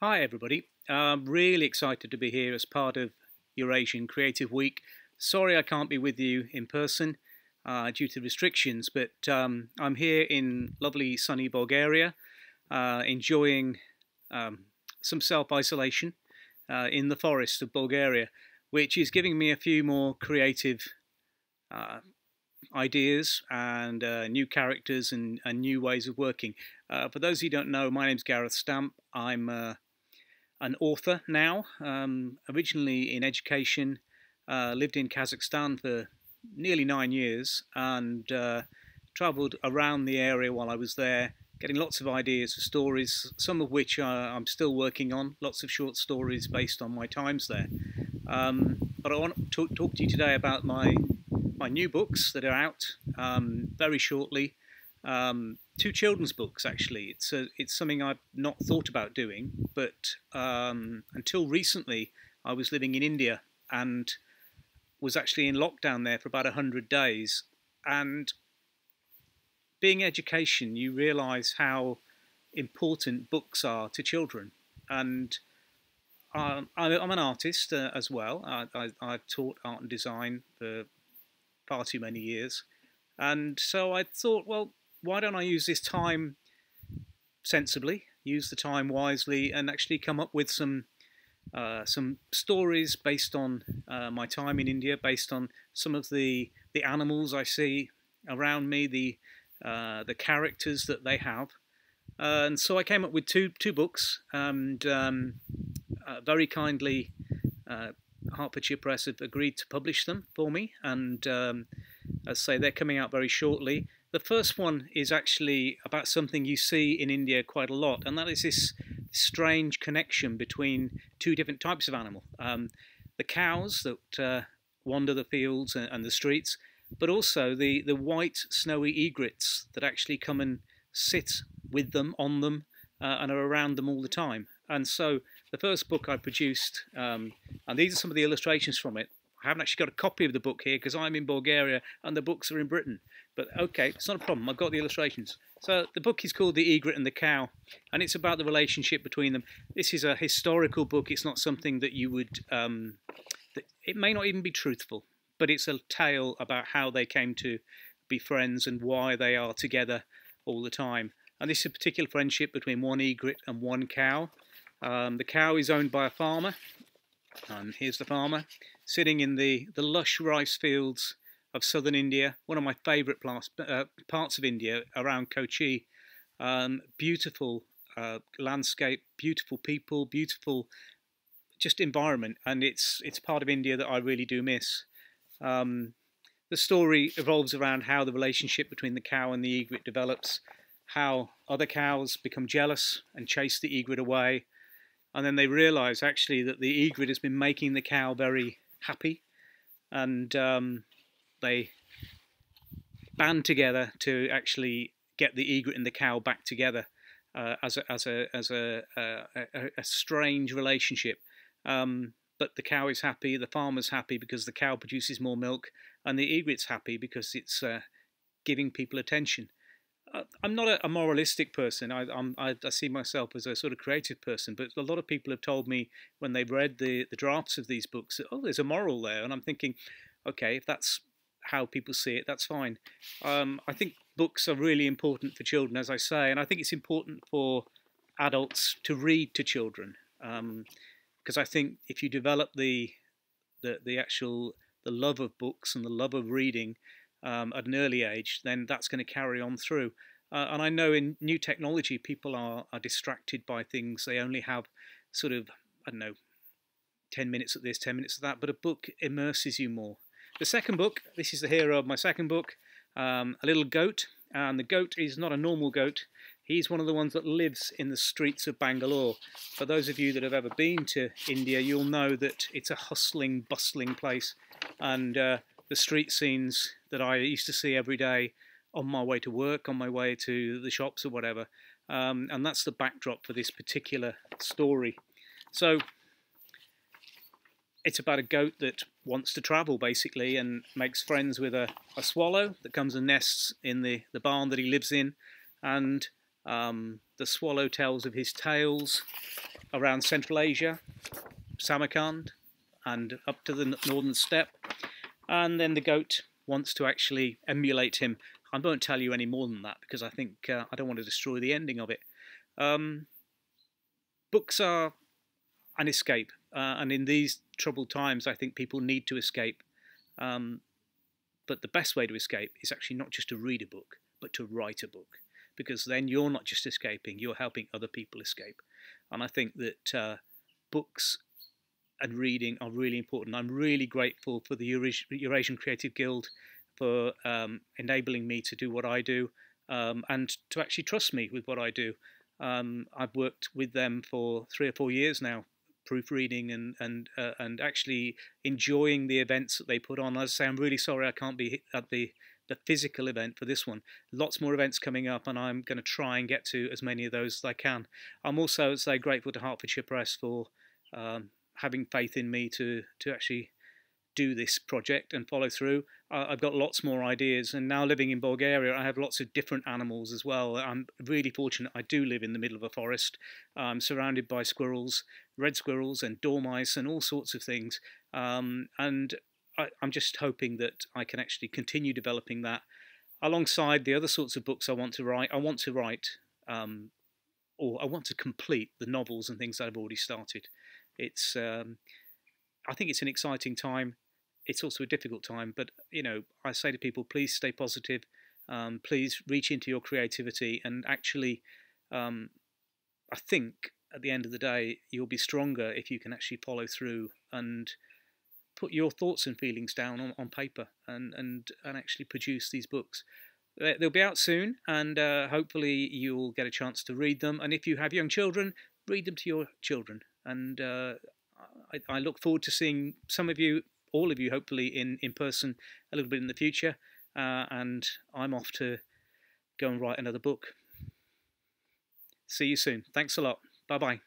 Hi everybody, I'm really excited to be here as part of Eurasian Creative Week. Sorry I can't be with you in person due to restrictions, but I'm here in lovely sunny Bulgaria, enjoying some self-isolation in the forest of Bulgaria, which is giving me a few more creative uh, ideas and new characters and new ways of working. For those who don't know, my name's Gareth Stamp. I'm an author now, originally in education, lived in Kazakhstan for nearly 9 years and travelled around the area while I was there, getting lots of ideas for stories, some of which I'm still working on, lots of short stories based on my times there. But I want to talk to you today about my new books that are out very shortly. Two children's books, actually. It's something I've not thought about doing, but until recently I was living in India and was actually in lockdown there for about 100 days. And being education, you realise how important books are to children. And I'm an artist as well. I've taught art and design for far too many years. And so I thought, well, why don't I use this time sensibly, use the time wisely, and actually come up with some stories based on my time in India, based on some of the animals I see around me, the characters that they have. And so I came up with two books, and very kindly Hertfordshire Press have agreed to publish them for me, and as I say, they're coming out very shortly. The first one is actually about something you see in India quite a lot, and that is this strange connection between two different types of animal. The cows that wander the fields and the streets, but also the white snowy egrets that actually come and sit with them, on them, and are around them all the time. And so the first book I produced, and these are some of the illustrations from it. I haven't actually got a copy of the book here because I'm in Bulgaria and the books are in Britain. But okay, it's not a problem. I've got the illustrations. So the book is called The Egret and the Cow, and it's about the relationship between them. This is a historical book. It's not something that you would... it may not even be truthful, but it's a tale about how they came to be friends and why they are together all the time. And this is a particular friendship between one egret and one cow. The cow is owned by a farmer. And here's the farmer sitting in the lush rice fields of southern India, one of my favourite parts of India, around Kochi. Beautiful landscape, beautiful people, beautiful just environment, and it's part of India that I really do miss. The story evolves around how the relationship between the cow and the egret develops, how other cows become jealous and chase the egret away, and then they realise actually that the egret has been making the cow very happy, and they band together to actually get the egret and the cow back together as a strange relationship. But the cow is happy, the farmer's happy because the cow produces more milk, and the egret's happy because it's giving people attention. I'm not a moralistic person. I see myself as a sort of creative person, but a lot of people have told me when they've read the drafts of these books that, oh, there's a moral there, and I'm thinking, okay, if that's how people see it, that's fine. I think books are really important for children, as I say, and I think it's important for adults to read to children, because I think if you develop the love of books and the love of reading at an early age, then that's going to carry on through. And I know in new technology, people are distracted by things. They only have sort of, I don't know, 10 minutes at this, 10 minutes at that, but a book immerses you more. The second book, this is the hero of my second book, a little goat, and the goat is not a normal goat. He's one of the ones that lives in the streets of Bangalore. For those of you that have ever been to India, you'll know that it's a hustling, bustling place, and the street scenes that I used to see every day on my way to work, on my way to the shops or whatever, and that's the backdrop for this particular story. So it's about a goat that wants to travel, basically, and makes friends with a swallow that comes and nests in the barn that he lives in, and the swallow tells of his tales, around Central Asia, Samarkand, and up to the northern steppe. And then the goat wants to actually emulate him. I won't tell you any more than that because I think I don't want to destroy the ending of it. Books are an escape, and in these troubled times, I think people need to escape. But the best way to escape is actually not just to read a book, but to write a book, because then you're not just escaping, you're helping other people escape. And I think that books and reading are really important. I'm really grateful for the Eurasian Creative Guild for enabling me to do what I do, and to actually trust me with what I do. I've worked with them for 3 or 4 years now, proofreading and actually enjoying the events that they put on. As I say, I'm really sorry I can't be at the physical event for this one. Lots more events coming up, and I'm going to try and get to as many of those as I can. I'm also, say, grateful to Hertfordshire Press for having faith in me to actually do this project and follow through. I've got lots more ideas, and now living in Bulgaria, I have lots of different animals as well. I'm really fortunate. I do live in the middle of a forest. I'm surrounded by squirrels, red squirrels and dormice and all sorts of things. And I'm just hoping that I can actually continue developing that alongside the other sorts of books I want to write. I want to write, or I want to complete the novels and things that I've already started. It's I think it's an exciting time. It's also a difficult time, but you know, I say to people, please stay positive. Please reach into your creativity, and actually, I think at the end of the day, you'll be stronger if you can actually follow through and put your thoughts and feelings down on paper and actually produce these books. They'll be out soon, and hopefully you'll get a chance to read them. And if you have young children, read them to your children. And I look forward to seeing some of you, all of you, hopefully in person a little bit in the future. And I'm off to go and write another book. See you soon. Thanks a lot. Bye-bye.